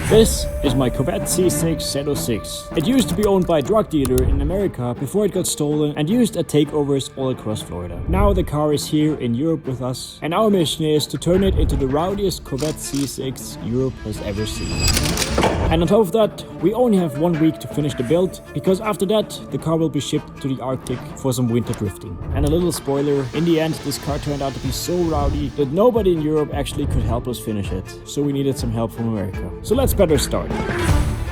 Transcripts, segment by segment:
This is my Corvette C6 Z06. It used to be owned by a drug dealer in America before it got stolen and used at takeovers all across Florida. Now the car is here in Europe with us, and our mission is to turn it into the rowdiest Corvette C6 Europe has ever seen. And on top of that, we only have 1 week to finish the build, because after that the car will be shipped to the Arctic for some winter drifting. And a little spoiler, in the end this car turned out to be so rowdy that nobody in Europe actually could help us finish it. So we needed some help from America. So let's better start.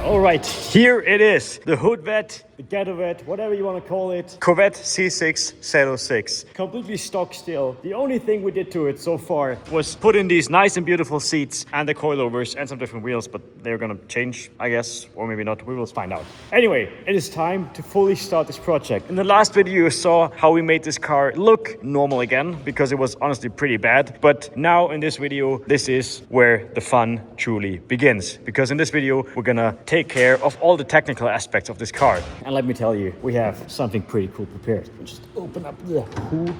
Alright, here it is. The Hoodvette, the Ghettovette, whatever you want to call it. Corvette C6 Z06. Completely stock still. The only thing we did to it so far was put in these nice and beautiful seats and the coilovers and some different wheels, but they're gonna change, I guess, or maybe not. We will find out. Anyway, it is time to fully start this project. In the last video you saw how we made this car look normal again, because it was honestly pretty bad. But now in this video, this is where the fun truly begins. Because in this video, we're gonna take care of all the technical aspects of this car. And let me tell you, we have something pretty cool prepared. We'll just open up the hood.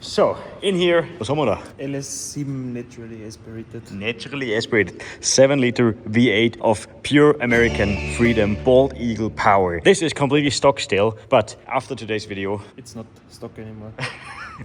So, in here, what's on LS7 naturally aspirated. Naturally aspirated 7-liter V8 of pure American freedom bald eagle power. This is completely stock still, but after today's video, it's not stock anymore.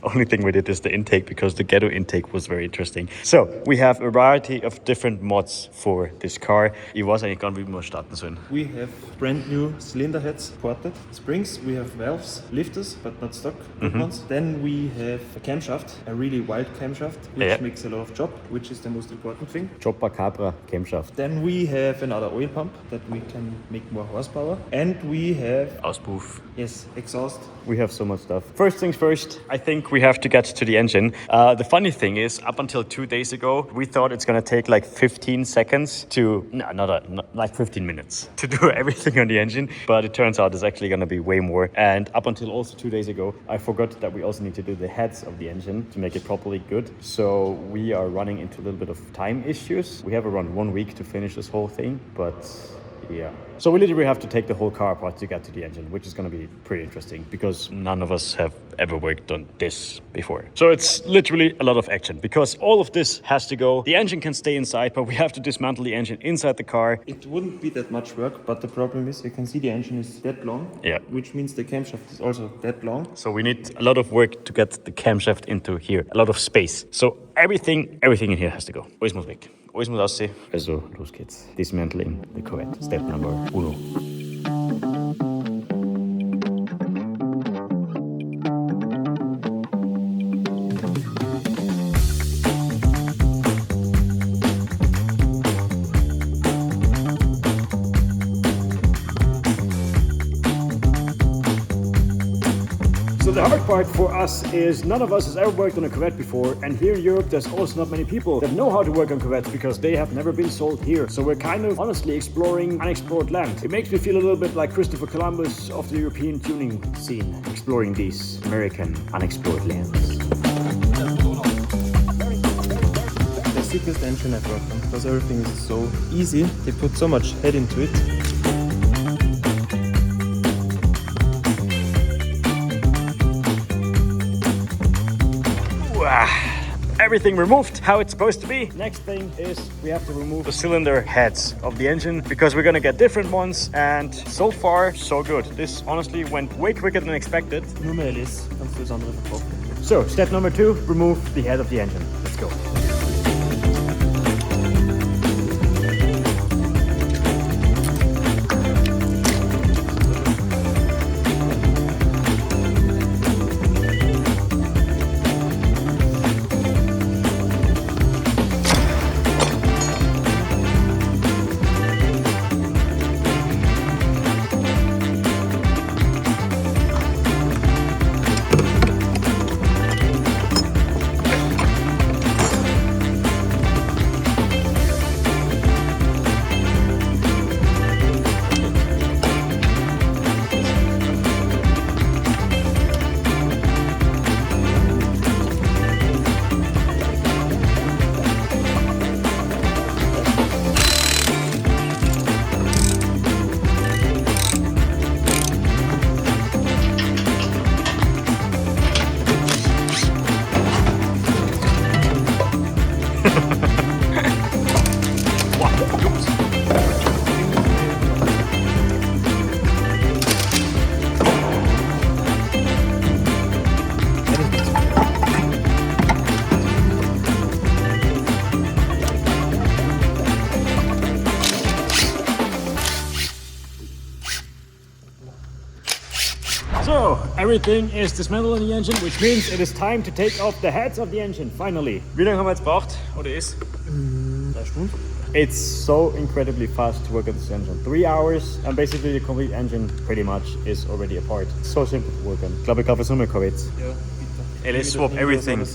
Only thing we did is the intake, because the ghetto intake was very interesting. So we have a variety of different mods for this car. I was eigentlich gar nicht, wie wir starten sollen. We have brand new cylinder heads ported, springs, we have valves, lifters, but not stock ones. Then we have a camshaft, a really wild camshaft, which makes a lot of job, which is the most important thing. Chopper Cabra camshaft. Then we have another oil pump that we can make more horsepower. And we have Auspuff. Yes, exhaust. We have so much stuff. First things first, I think we have to get to the engine. The funny thing is, up until 2 days ago, we thought it's gonna take like 15 seconds to, like 15 minutes to do everything on the engine. But it turns out it's actually gonna be way more. And up until also 2 days ago, I forgot that we also need to do the heads of the engine to make it properly good. So we are running into a little bit of time issues. We have around 1 week to finish this whole thing, but yeah. So we literally have to take the whole car apart to get to the engine, which is going to be pretty interesting because none of us have ever worked on this before. So it's literally a lot of action because all of this has to go. The engine can stay inside, but we have to dismantle the engine inside the car. It wouldn't be that much work, but the problem is you can see the engine is that long, which means the camshaft is also that long. So we need a lot of work to get the camshaft into here, a lot of space. So everything in here has to go. Alles muss weg. Alles muss aussehen. Also, los geht's. Dismantling the Corvette. Step number 1. So the hard part for us is none of us has ever worked on a Corvette before, and here in Europe there's also not many people that know how to work on Corvettes because they have never been sold here. So we're kind of honestly exploring unexplored land. It makes me feel a little bit like Christopher Columbus of the European tuning scene, exploring these American unexplored lands. The sickest engine I've worked on, because everything is so easy. They put so much head into it. Everything removed how it's supposed to be. Next thing is we have to remove the cylinder heads of the engine because we're gonna get different ones, and so far so good. This honestly went way quicker than expected. So step number 2, remove the head of the engine. Let's go. So, everything is dismantled in the engine, which means it is time to take off the heads of the engine, finally. Wie lange haben wir jetzt gebraucht? Oder ist? 3 Stunden. It's so incredibly fast to work on this engine. 3 hours and basically the complete engine pretty much is already apart. So simple to work on. Ich glaube, ich kaufe so eine Corvette. Ja, bitte. LS swap everything.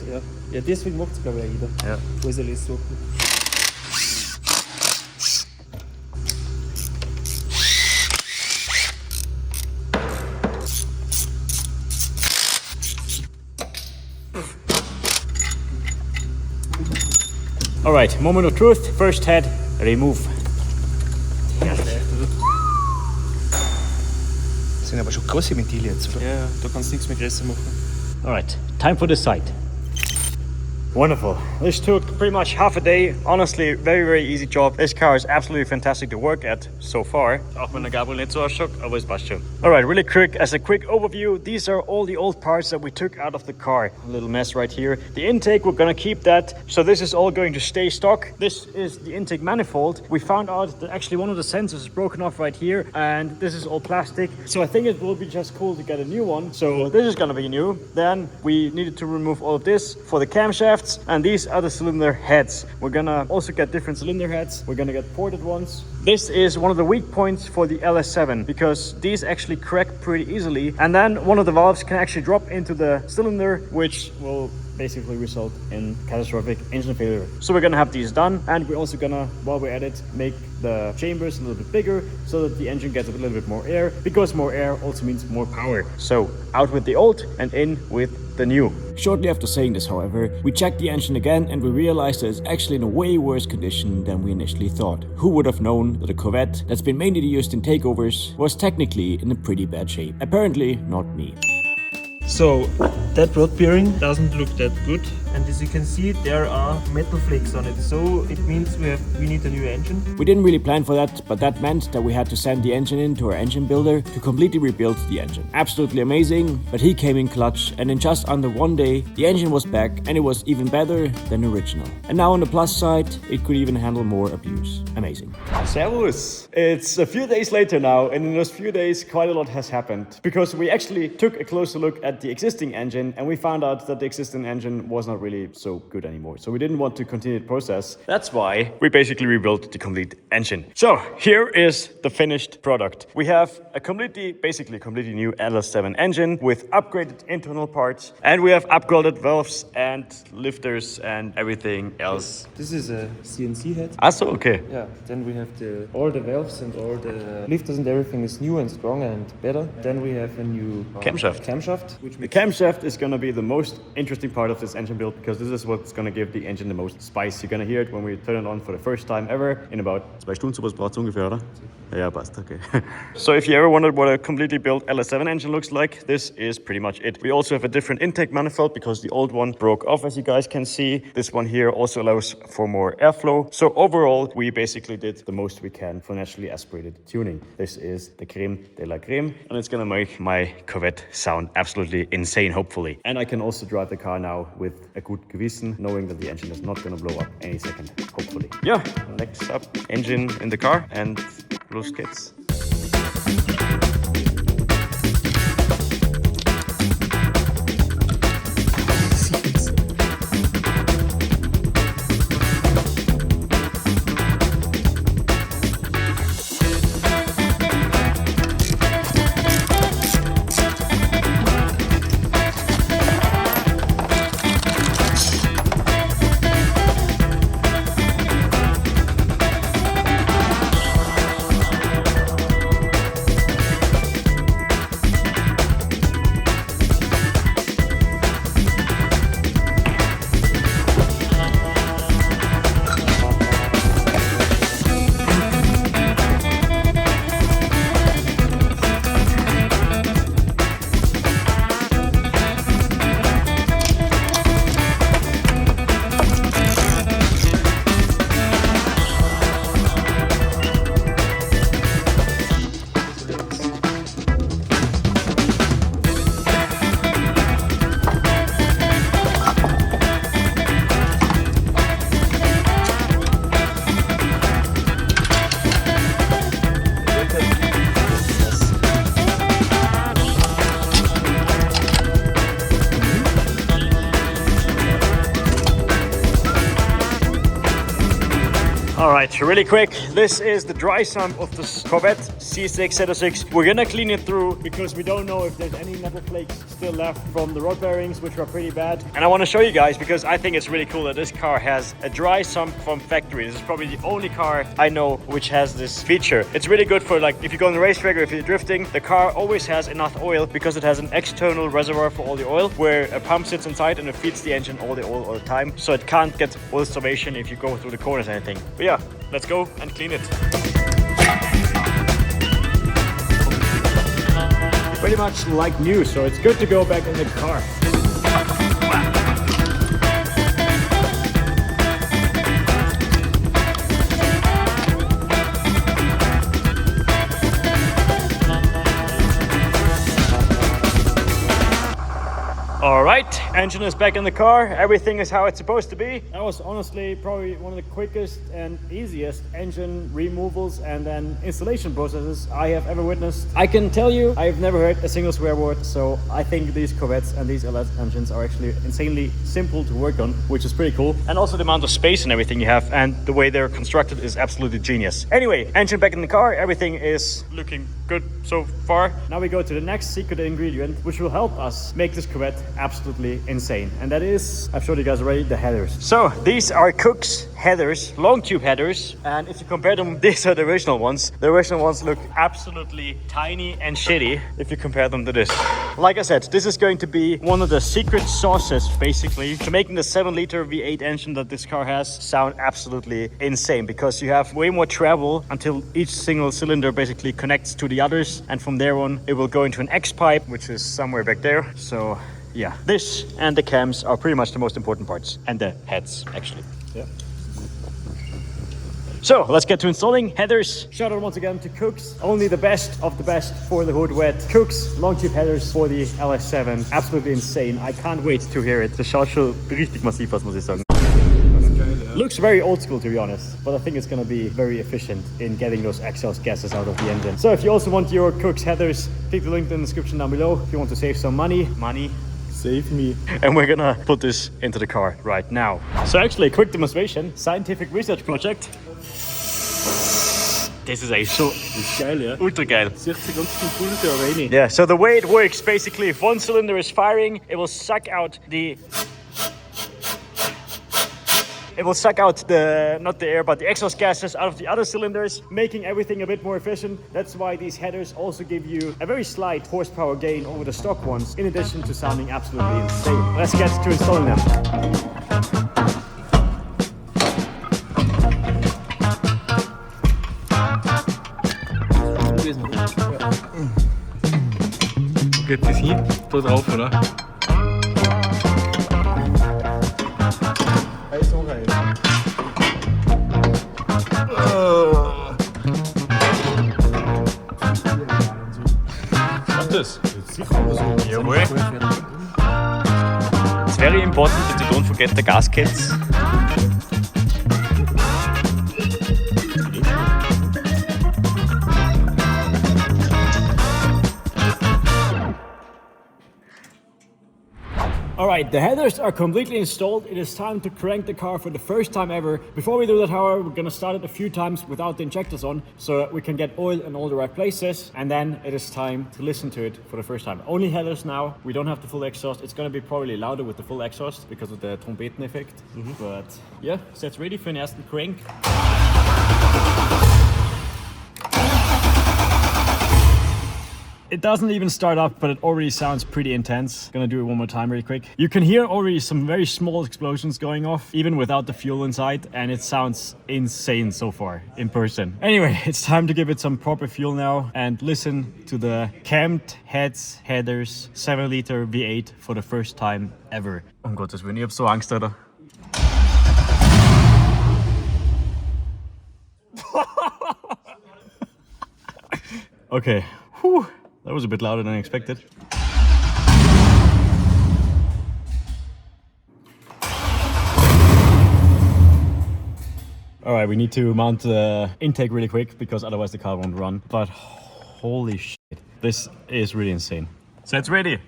Ja, deswegen macht es glaube ich auch jeder. Ja. Alles LS swap. Alright, moment of truth. First head, remove. Das sind aber schon große Ventile jetzt, oder? Ja, da kannst du nichts mehr größer machen. Alright, time for the sight. Wonderful. This took pretty much half a day. Honestly, very easy job. This car is absolutely fantastic to work at so far. Auch wenn der Gabriel nicht so ausschaut, aber es passt schon. Alright, really quick, as a quick overview, these are all the old parts that we took out of the car. A little mess right here. The intake, we're gonna keep that. So this is all going to stay stock. This is the intake manifold. We found out that actually one of the sensors is broken off right here, and this is all plastic. So I think it will be just cool to get a new one. So this is gonna be new. Then we needed to remove all of this for the camshaft. And these are the cylinder heads. We're gonna also get different cylinder heads. We're gonna get ported ones. This is one of the weak points for the LS7 because these actually crack pretty easily. And then one of the valves can actually drop into the cylinder, which will basically result in catastrophic engine failure. So we're gonna have these done, and we're also gonna, while we're at it, make the chambers a little bit bigger so that the engine gets a little bit more air, because more air also means more power. So out with the old and in with the new. Shortly after saying this, however, we checked the engine again and we realized that it's actually in a way worse condition than we initially thought. Who would have known that a Corvette that's been mainly used in takeovers was technically in a pretty bad shape? Apparently not me. So that rod bearing doesn't look that good, and as you can see there are metal flakes on it, so it means we need a new engine. We didn't really plan for that, but that meant that we had to send the engine in to our engine builder to completely rebuild the engine. Absolutely amazing, but he came in clutch, and in just under 1 day the engine was back and it was even better than original. And now on the plus side, it could even handle more abuse. Amazing. Servus! It's a few days later now, and in those few days quite a lot has happened, because we actually took a closer look at the existing engine and we found out that the existing engine was not really so good anymore. So we didn't want to continue the process. That's why we basically rebuilt the complete engine. So here is the finished product. We have basically a completely new LS7 engine with upgraded internal parts, and we have upgraded valves and lifters and everything else. This is a CNC head. So okay. Yeah, then we have all the valves and all the lifters and everything is new and stronger and better. Then we have a new camshaft. The camshaft is going to be the most interesting part of this engine build, because this is what's going to give the engine the most spice. You're going to hear it when we turn it on for the first time ever in about 2 Stunden, sowas braucht es ungefähr, oder? Ja, passt, okay. So if you ever wondered what a completely built LS7 engine looks like, this is pretty much it. We also have a different intake manifold because the old one broke off, as you guys can see. This one here also allows for more airflow. So overall, we basically did the most we can for naturally aspirated tuning. This is the creme de la creme, and it's going to make my Corvette sound absolutely insane, hopefully. And I can also drive the car now with a good Gewissen, knowing that the engine is not going to blow up any second, hopefully. Yeah, next up, engine in the car, and los geht's. Alright, really quick, this is the dry sump of the Corvette C6 Z06. We're gonna clean it through because we don't know if there's any metal flakes still left from the rod bearings, which are pretty bad. And I want to show you guys because I think it's really cool that this car has a dry sump from factory. This is probably the only car I know which has this feature. It's really good for like if you go on the racetrack or if you're drifting, the car always has enough oil because it has an external reservoir for all the oil where a pump sits inside and it feeds the engine all the oil all the time. So it can't get oil starvation if you go through the corners or anything. But yeah, let's go and clean it. Pretty much like new, so it's good to go back in the car. Alright, engine is back in the car. Everything is how it's supposed to be. That was honestly probably one of the quickest and easiest engine removals and then installation processes I have ever witnessed. I can tell you, I've never heard a single swear word, so I think these Corvettes and these LS engines are actually insanely simple to work on, which is pretty cool. And also the amount of space and everything you have and the way they're constructed is absolutely genius. Anyway, engine back in the car. Everything is looking good so far. Now we go to the next secret ingredient, which will help us make this Corvette absolutely insane. And that is, I've showed you guys already, the headers. So these are Cook's headers, long tube headers. And if you compare them, these are the original ones. The original ones look absolutely tiny and shitty if you compare them to this. Like I said, this is going to be one of the secret sauces, basically, to making the 7-liter V8 engine that this car has sound absolutely insane, because you have way more travel until each single cylinder basically connects to the others. And from there on, it will go into an X pipe, which is somewhere back there. So yeah, this and the cams are pretty much the most important parts, and the heads actually. Yeah. So let's get to installing headers. Shout out once again to Cook's, only the best of the best for the hood wet. Cook's long tube headers for the LS7, absolutely insane. I can't wait to hear it. Das schaut schon richtig massiv aus, muss ich sagen. Looks very old school, to be honest, but I think it's gonna be very efficient in getting those exhaust gases out of the engine. So if you also want your Cook's headers, click the link in the description down below. If you want to save some money, save me. And we're gonna put this into the car right now. So actually, a quick demonstration, scientific research project. This is so geil, yeah? Ultra geil. Yeah, so the way it works, basically, if one cylinder is firing, it will suck out the not the air, but the exhaust gases out of the other cylinders, making everything a bit more efficient. That's why these headers also give you a very slight horsepower gain over the stock ones, in addition to sounding absolutely insane. Let's get to installing them. Wo geht das hin? Da drauf, oder? Jawohl. It's very important that you don't forget the gaskets. Alright, the headers are completely installed. It is time to crank the car for the first time ever. Before we do that, however, we're gonna start it a few times without the injectors on, so we can get oil in all the right places. And then it is time to listen to it for the first time. Only headers now. We don't have the full exhaust. It's gonna be probably louder with the full exhaust because of the Trompeten effect. But yeah, so it's ready for den ersten crank. It doesn't even start up, but it already sounds pretty intense. Gonna do it one more time really quick. You can hear already some very small explosions going off, even without the fuel inside, and it sounds insane so far in person. Anyway, it's time to give it some proper fuel now and listen to the cammed headers 7-liter V8 for the first time ever. Oh Gottes Willen, ich hab so Angst, Alter. Okay, whew. That was a bit louder than I expected. All right, we need to mount the intake really quick because otherwise the car won't run. But holy shit, this is really insane. So it's ready.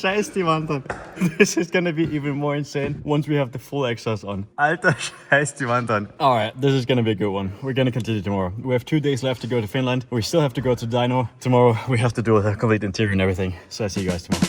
scheiß die Wand an. This is gonna be even more insane once we have the full exhaust on. Alter, scheiß die Wand an. Alright, this is gonna be a good one. We're gonna continue tomorrow. We have 2 days left to go to Finland. We still have to go to dyno. Tomorrow we have to do a complete interior and everything. So I'll see you guys tomorrow.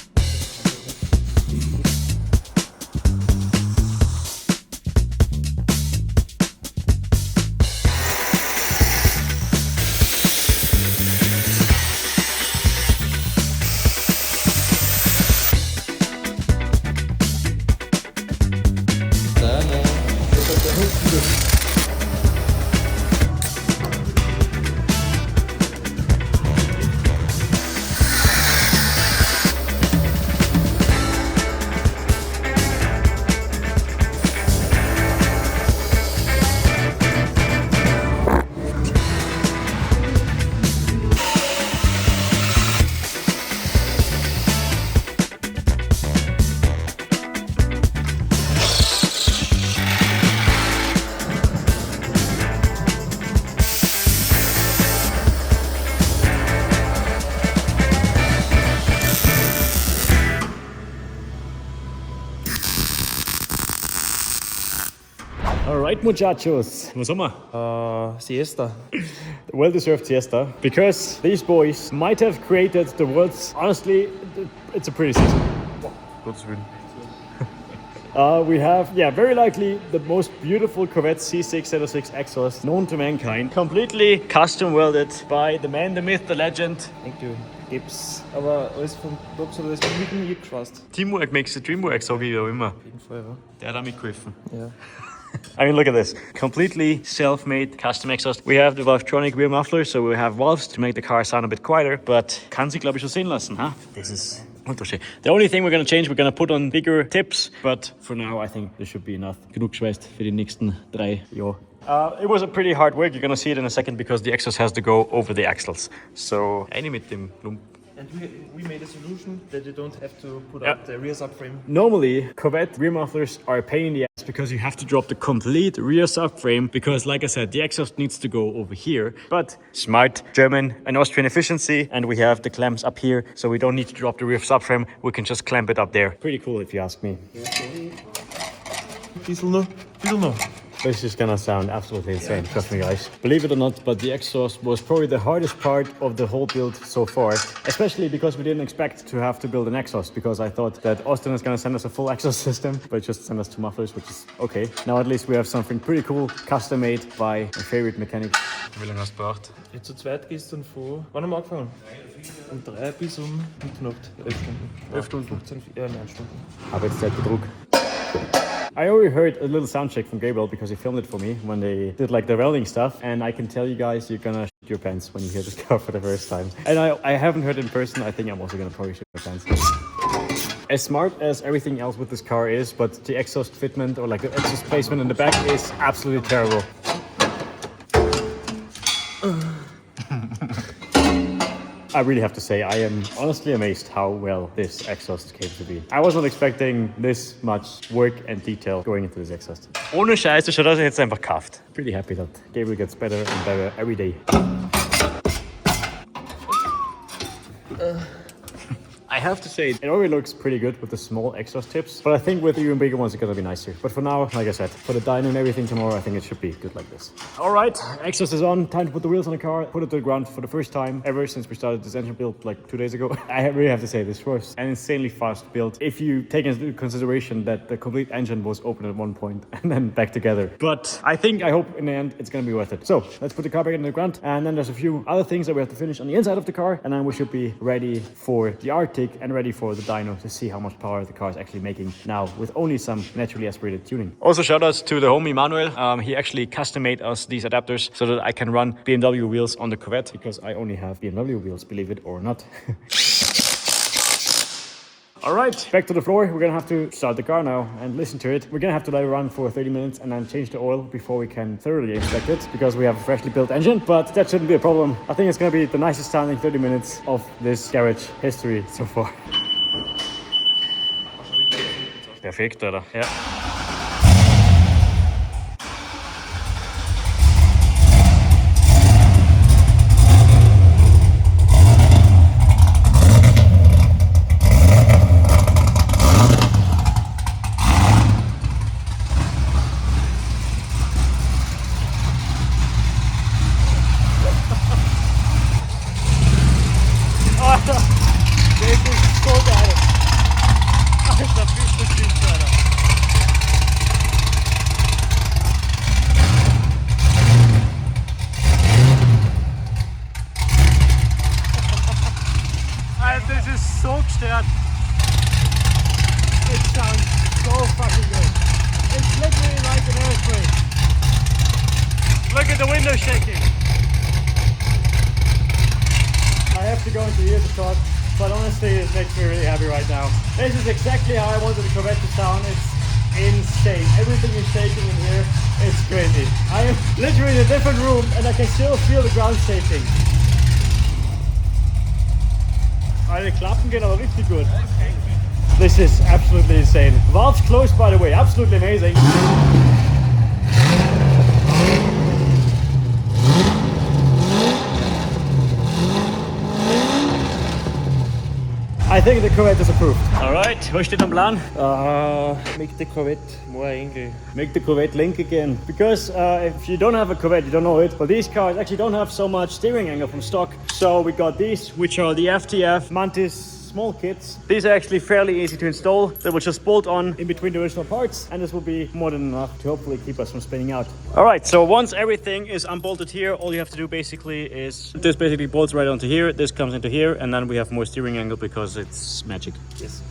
Alright, muchachos. Was haben wir? Siesta. Well-deserved siesta. Because these boys might have created the world's... Honestly, it's a pretty season. We have, very likely the most beautiful Corvette Z06 exhaust known to mankind. Completely custom welded by the man, the myth, the legend. Thank you. Gips. Aber alles vom Box oder alles mit dem Jeep gefasst. Teamwork makes the dream work, sage ich auch immer. Auf jeden Fall, ja. Der hat auch mitgeholfen. Ja. I mean, look at this. Completely self-made custom exhaust. We have the Valvetronic rear muffler, so we have valves to make the car sound a bit quieter, but kann sich, glaube ich, schon sehen lassen, huh? This is ultra. The only thing we're gonna change, we're gonna put on bigger tips, but for now, I think this should be enough. Genug geschweißt für die nächsten 3 Jahre. It was a pretty hard work. You're gonna see it in a second because the exhaust has to go over the axles. So, eine mit dem Lump. And we made a solution that you don't have to put up the rear subframe. Normally, Corvette rear mufflers are a pain in the ass because you have to drop the complete rear subframe because, like I said, the exhaust needs to go over here. But smart German and Austrian efficiency, and we have the clamps up here, so we don't need to drop the rear subframe. We can just clamp it up there. Pretty cool if you ask me. Diesel no. This is gonna sound absolutely insane, trust me guys. Believe it or not, but the exhaust was probably the hardest part of the whole build so far. Especially because we didn't expect to have to build an exhaust, because I thought that Austin is gonna send us a full exhaust system, but just send us 2 mufflers, which is okay. Now at least we have something pretty cool, custom made by my favorite mechanic. Wie lange hast du gebraucht? Zu zweit gestern von... Wann haben wir angefangen? Um 3 bis um Mitternacht. 11 Stunden. 11 Stunden? 15, 9 Stunden. Arbeitszeitbetrug. I already heard a little sound check from Gabriel because he filmed it for me when they did like the welding stuff, and I can tell you guys you're gonna shit your pants when you hear this car for the first time. And I haven't heard it in person. I think I'm also gonna probably shit my pants. As smart as everything else with this car is, but the exhaust fitment or like the exhaust placement in the back is absolutely terrible. I really have to say, I am honestly amazed how well this exhaust came to be. I wasn't expecting this much work and detail going into this exhaust. Ohne Scheiße, schaut aus, jetzt einfach kauft. Pretty happy that Gabriel gets better and better every day. I have to say, it already looks pretty good with the small exhaust tips, but I think with even bigger ones, it's gonna be nicer. But for now, like I said, for the dyno and everything tomorrow, I think it should be good like this. All right, exhaust is on. Time to put the wheels on the car, put it to the ground for the first time ever since we started this engine build like 2 days ago. I really have to say, this was an insanely fast build. If you take into consideration that the complete engine was open at one point and then back together. But I hope in the end, it's gonna be worth it. So let's put the car back in the ground. And then there's a few other things that we have to finish on the inside of the car. And then we should be ready for the Arctic and ready for the dyno to see how much power the car is actually making now with only some naturally aspirated tuning. Also shout outs to the homie Manuel. He actually custom made us these adapters so that I can run BMW wheels on the Corvette because I only have BMW wheels, believe it or not. All right, back to the floor. We're gonna have to start the car now and listen to it. We're gonna have to let it run for 30 minutes and then change the oil before we can thoroughly inspect it because we have a freshly built engine, but that shouldn't be a problem. I think it's gonna be the nicest sounding 30 minutes of this garage history so far. Perfekt, oder? Ja. so gestört. It sounds so fucking good. It's literally like an earthquake. Look at the window shaking. I have to go into here to talk, but honestly it makes me really happy right now. This is exactly how I wanted the Corvette to sound. It's insane. Everything is shaking in here. It's crazy. I am literally in a different room and I can still feel the ground shaking. Die Klappen gehen aber richtig gut. This is absolutely insane. Valves closed, by the way, absolutely amazing. I think the Corvette is approved. Alright, was steht am Plan? Make the Corvette more angle. Make the Corvette link again. Because if you don't have a Corvette, you don't know it, but these cars actually don't have so much steering angle from stock. So we got these, which are the FTF Mantis small kits. These are actually fairly easy to install. They will just bolt on in between the original parts, and this will be more than enough to hopefully keep us from spinning out. Alright, so once everything is unbolted here, all you have to do basically is this basically bolts right onto here, this comes into here, and then we have more steering angle because it's magic. Yes.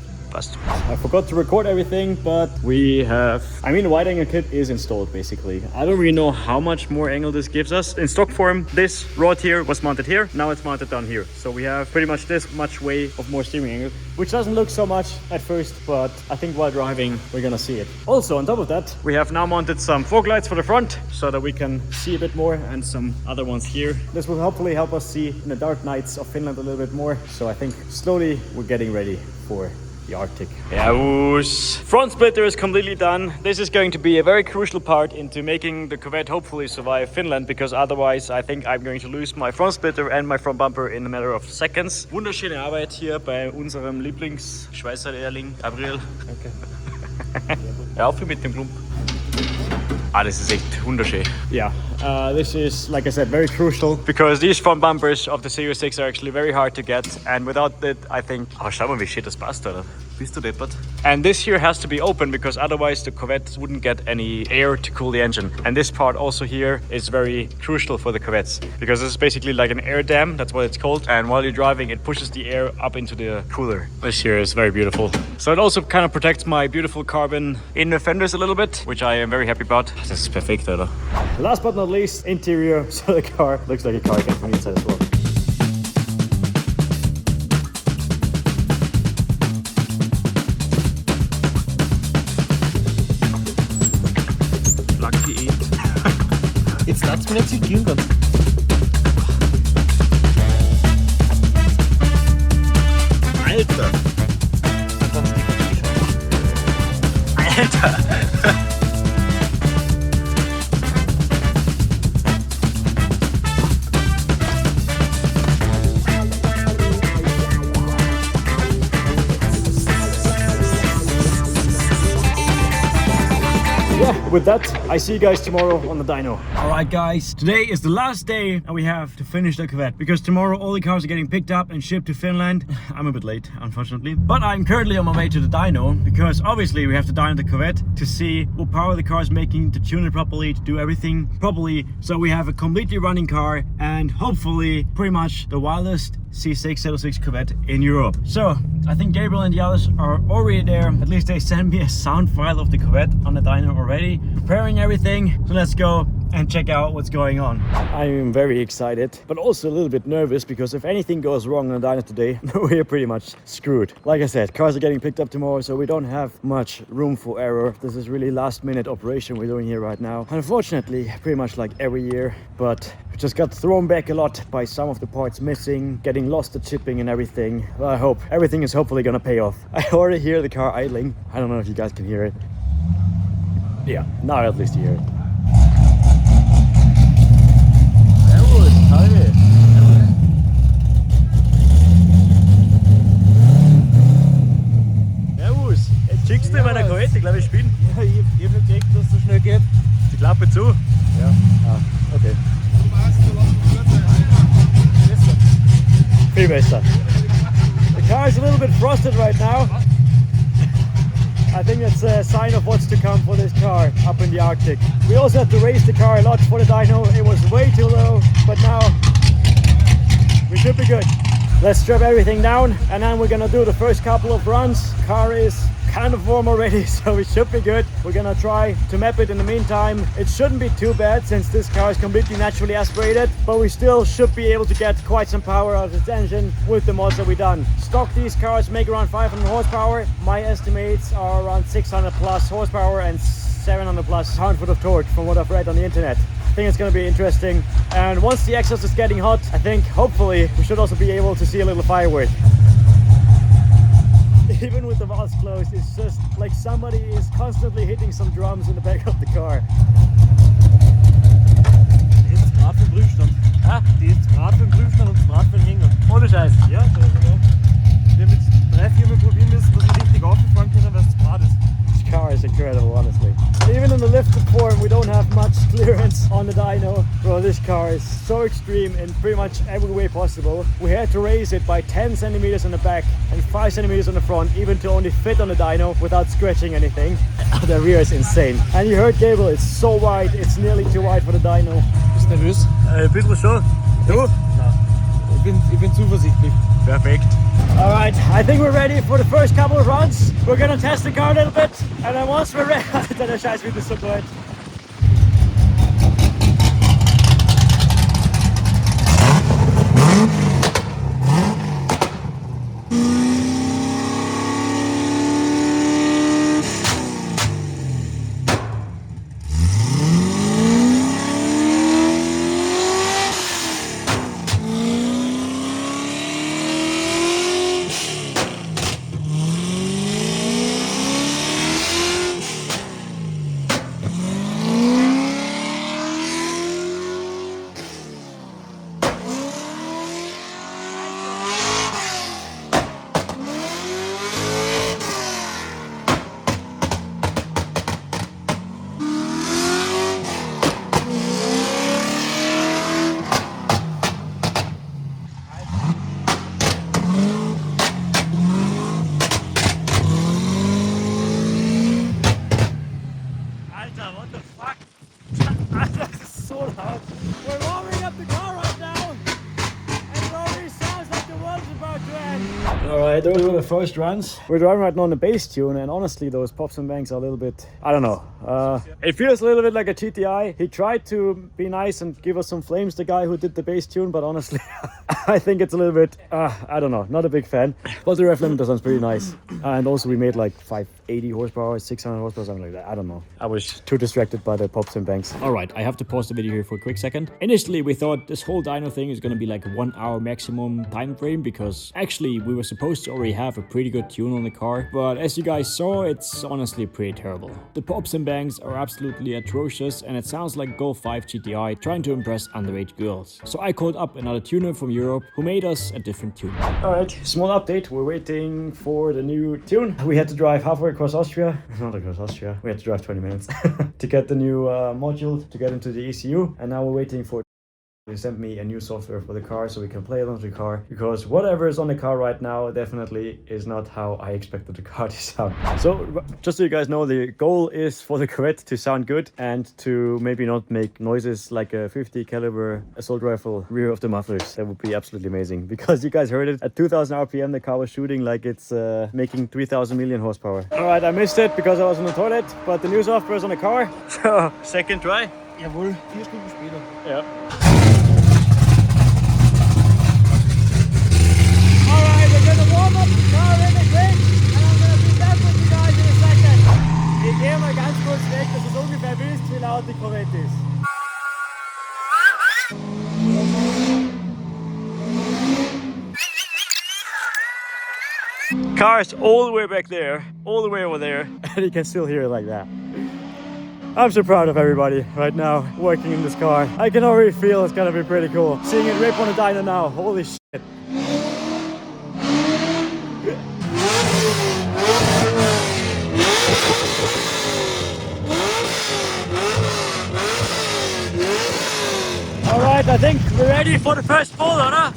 I forgot to record everything, but we have, the wide angle kit is installed basically. I don't really know how much more angle this gives us. In stock form, this rod here was mounted here, now it's mounted down here. So we have pretty much this much way of more steering angle, which doesn't look so much at first, but I think while driving, we're gonna see it. Also, on top of that, we have now mounted some fog lights for the front so that we can see a bit more, and some other ones here. This will hopefully help us see in the dark nights of Finland a little bit more. So I think slowly we're getting ready for the Arctic. Servus. Front splitter is completely done. This is going to be a very crucial part into making the Corvette hopefully survive Finland, because otherwise I think I'm going to lose my front splitter and my front bumper in a matter of seconds. Wunderschöne Arbeit hier bei unserem Lieblings-Schweißer-Lehrling Gabriel. Danke. Ja, auf mit dem Klump. Das ist echt wunderschön. Yeah, this is, like I said, very crucial, because these front bumpers of the Z06 are actually very hard to get, and without it, I think... Aber schau mal, wie shit das passt, oder? Bist du deppert? And this here has to be open, because otherwise the Corvette wouldn't get any air to cool the engine. And this part also here is very crucial for the Corvettes, because this is basically like an air dam, that's what it's called. And while you're driving, it pushes the air up into the cooler. This here is very beautiful. So it also kind of protects my beautiful carbon inner fenders a little bit, which I am very happy about. This is perfect, oder? Last but not least, interior. So the car looks like a car again from the inside as well. Jetzt lasst mich nicht zitieren. Alter! Alter! With that, I see you guys tomorrow on the dyno. Alright guys, today is the last day and we have to finish the Corvette, because tomorrow all the cars are getting picked up and shipped to Finland. I'm a bit late, unfortunately, but I'm currently on my way to the dyno, because obviously we have to dyno the Corvette to see what power the car is making, to tune it properly, to do everything properly, so we have a completely running car and hopefully pretty much the wildest Z06 Corvette in Europe. So I think Gabriel and the others are already there. At least they sent me a sound file of the Corvette on the dyno already, preparing everything. So let's go and check out what's going on. I am very excited, but also a little bit nervous, because if anything goes wrong on the dyno today, we're pretty much screwed. Like I said, cars are getting picked up tomorrow, so we don't have much room for error. This is really last minute operation we're doing here right now. Unfortunately, pretty much like every year, but we just got thrown back a lot by some of the parts missing, getting lost at shipping and everything. Well, I hope everything is hopefully gonna pay off. I already hear the car idling. I don't know if you guys can hear it. Yeah, now at least you hear it. Servus! Jetzt schickst du in meiner Corvette, glaube ich, spielen. Ja, ich hab nicht gedacht, dass es so schnell geht. Die Klappe zu. Ja. Ah, okay. Viel besser. The car is a little bit frosted right now. I think that's a sign of what's to come for this car up in the Arctic. We also had to raise the car a lot for the dyno. It was way too low, but now we should be good. Let's strip everything down and then we're gonna do the first couple of runs. Car is kind of warm already, so it should be good. We're gonna try to map it in the meantime. It shouldn't be too bad since this car is completely naturally aspirated, but we still should be able to get quite some power out of the engine with the mods that we've done. Stock these cars make around 500 horsepower. My estimates are around 600 plus horsepower and 700 plus pound-foot of torque from what I've read on the internet. I think it's going to be interesting, and once the exhaust is getting hot, I think hopefully we should also be able to see a little firework. Even with the valves closed, it's just like somebody is constantly hitting some drums in the back of the car. Das ist Draht für den Prüfstand. Ah? Das ist Draht für den Prüfstand und Draht für den Hänger. Ohne Scheiß. Ja, genau. Wir haben jetzt 3-4 Mal probieren müssen, dass wir richtig aufgefahren können, weil es Draht ist. This car is incredible, honestly. Even in the lifted form, we don't have much clearance on the dyno. Bro, this car is so extreme in pretty much every way possible. We had to raise it by 10 centimeters in the back and 5 centimeters on the front, even to only fit on the dyno without scratching anything. The rear is insane. And you heard Gable, it's so wide, it's nearly too wide for the dyno. Bist du nervös? Ein bisschen schon. Du? Nein. Ich bin zuversichtlich. Perfect. All right, I think we're ready for the first couple of runs. We're gonna test the car a little bit, and then once we're ready, dann scheiß wie das so gut. Alright, those were the first runs. We're driving right now on the base tune, and honestly those pops and bangs are a little bit, I don't know. It feels a little bit like a GTI. He tried to be nice and give us some flames, the guy who did the base tune, but honestly I think it's a little bit, I don't know, not a big fan. But the ref limiter sounds pretty nice. And also we made like 580 horsepower, 600 horsepower, something like that. I don't know. I was too distracted by the pops and bangs. Alright, I have to pause the video here for a quick second. Initially we thought this whole dyno thing is gonna be like a 1 hour maximum time frame, because actually we were supposed to already have a pretty good tune on the car, but as you guys saw, it's honestly pretty terrible. The pops and bangs are absolutely atrocious, and it sounds like Golf 5 GTI trying to impress underage girls. So I called up another tuner from Europe who made us a different tune. Alright, small update. We're waiting for the new tune. We had to drive halfway across Austria. Not across Austria. We had to drive 20 minutes to get the new module to get into the ECU, and now we're waiting for they sent me a new software for the car so we can play it on the car, because whatever is on the car right now definitely is not how I expected the car to sound. So just so you guys know, the goal is for the Corvette to sound good and to maybe not make noises like a 50 caliber assault rifle rear of the mufflers. That would be absolutely amazing, because you guys heard it at 2000 RPM the car was shooting like it's making 3000 million horsepower. Alright, I missed it because I was on the toilet, but the new software is on the car. So second try. Jawohl, 4 Stunden später. Yeah. Alright, we're gonna warm up the car really quick, and I'm gonna be back with you guys in a second. Ich gehe mal ganz kurz weg, dass es ungefähr wisst, wie laut die Corvette ist. Car is all the way back there, all the way over there, and you can still hear it like that. I'm so proud of everybody right now working in this car. I can already feel it's gonna be pretty cool. Seeing it rip on the dyno now, holy shit. Alright, I think we're ready for the first fall, huh?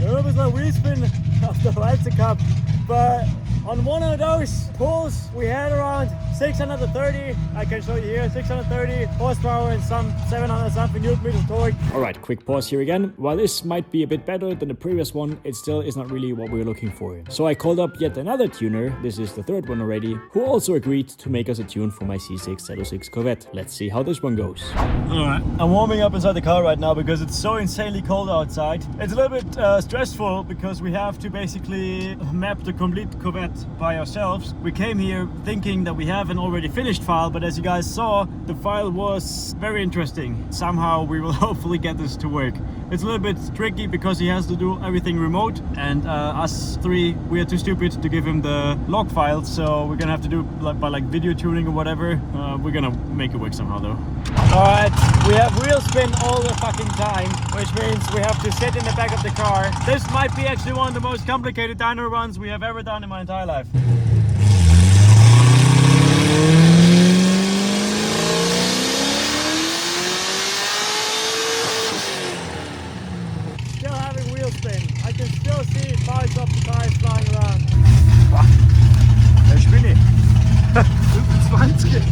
It was a wheel spin of the Rowdy Cup, but on one of those pulls we had around 630, I can show you here, 630 horsepower and some 700 something Newton meters torque. Alright, quick pause here again. While this might be a bit better than the previous one, it still is not really what we were looking for. So I called up yet another tuner, this is the third one already, who also agreed to make us a tune for my Z06 Corvette. Let's see how this one goes. Alright, I'm warming up inside the car right now because it's so insanely cold outside. It's a little bit stressful because we have to basically map the complete Corvette by ourselves. We came here thinking that we have an already finished file, but as you guys saw, the file was very interesting. Somehow we will hopefully get this to work. It's a little bit tricky because he has to do everything remote, and us three, we are too stupid to give him the log file, so we're gonna have to do by video tuning or whatever. We're gonna make it work somehow though. Alright, we have wheel spin all the fucking time, which means we have to sit in the back of the car. This might be actually one of the most complicated dyno runs we have ever done in my entire life. Still having wheel spin. I can still see parts of the tires flying around. Wow. Der Spinne. 25.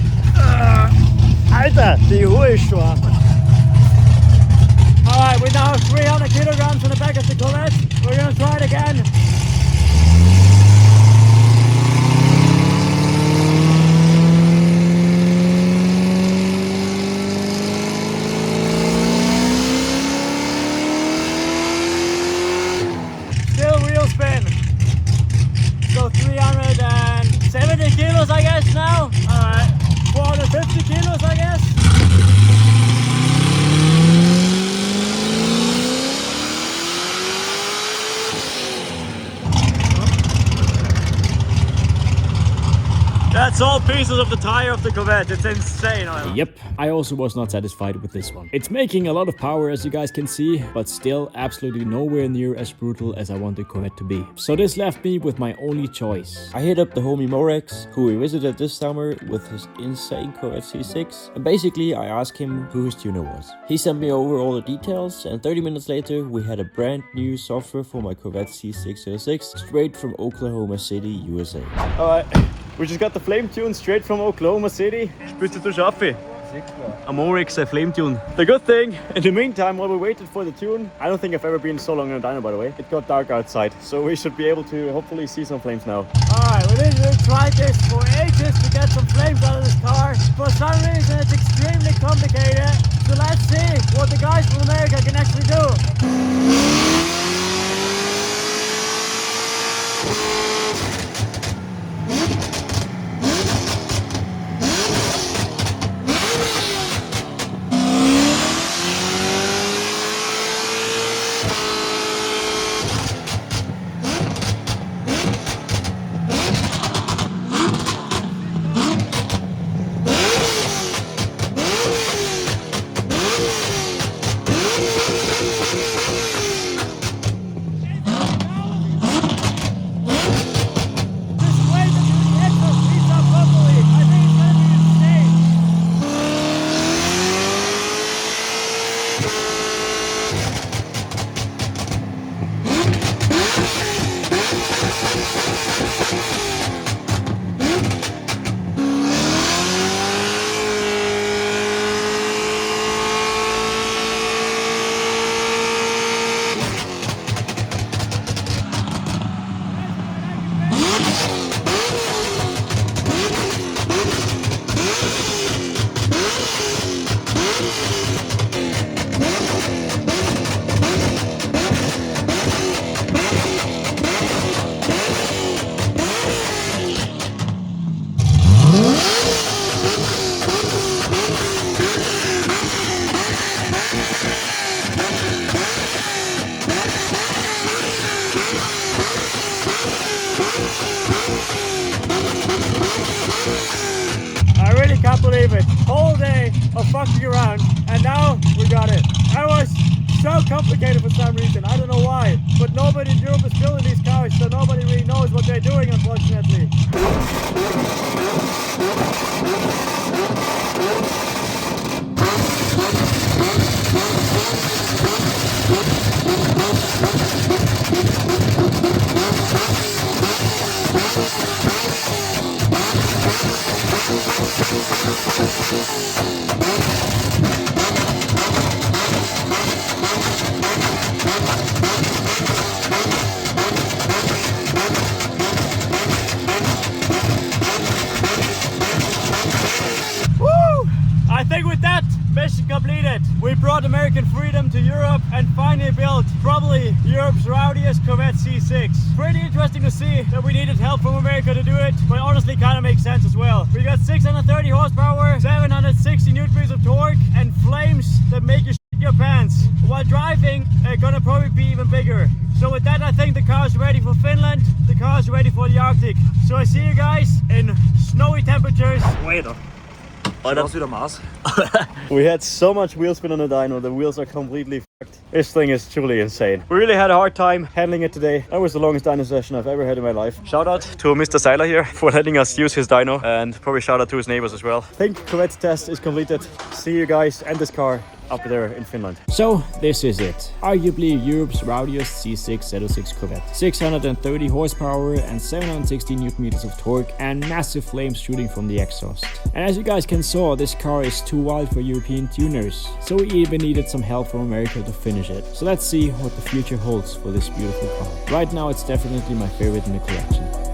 Alter, die Ruhe ist schon. Alright, we now have 300 kilograms in the back of the Corvette. We're gonna try it again. Still wheel spin. So 370 kilos I guess now. Alright, 450 kilos I guess. That's all pieces of the tire of the Corvette. It's insane. Yep, I also was not satisfied with this one. It's making a lot of power as you guys can see, but still absolutely nowhere near as brutal as I want the Corvette to be. So this left me with my only choice. I hit up the homie Morex, who we visited this summer with his insane Corvette C6, and basically I asked him who his tuner was. He sent me over all the details, and 30 minutes later we had a brand new software for my Corvette C606 straight from Oklahoma City, USA. Alright. We just got the flame tune straight from Oklahoma City. Spürst du Schaffe? A Morex flame tune. The good thing, in the meantime, while we waited for the tune, I don't think I've ever been so long in a dyno, by the way. It got dark outside, so we should be able to hopefully see some flames now. Alright, we literally tried this for ages to get some flames out of this car. For some reason, it's extremely complicated. So let's see what the guys from America can actually do. I really can't believe it. Whole day of fucking around, and now we got it. I was so complicated for some reason. I don't know why, but nobody in Europe is building these cars, so nobody really knows what they're doing, unfortunately. I think with that, mission completed. We brought American freedom to Europe and finally built probably Europe's rowdiest Corvette C6. Pretty interesting to see that we needed help from America to do it, but honestly kind of makes sense as well. We got 630 horsepower, 760 newton-meters of torque, and flames that make you shit your pants. While driving, they're gonna probably be even bigger. So with that, I think the car is ready for Finland. The car is ready for the Arctic. So I see you guys in snowy temperatures. Wait up. We had so much wheel spin on the dyno, the wheels are completely fucked. This thing is truly insane. We really had a hard time handling it today. That was the longest dyno session I've ever had in my life. Shout out to Mr. Seiler here for letting us use his dyno, and probably shout out to his neighbors as well. I think Corvette test is completed. See you guys and this car up there in Finland. So this is it. Arguably Europe's rowdiest C6 Z06 Corvette. 630 horsepower and 760 newton-meters of torque and massive flames shooting from the exhaust. And as you guys can saw, this car is too wild for European tuners. So we even needed some help from America to finish it. So let's see what the future holds for this beautiful car. Right now it's definitely my favorite in the collection.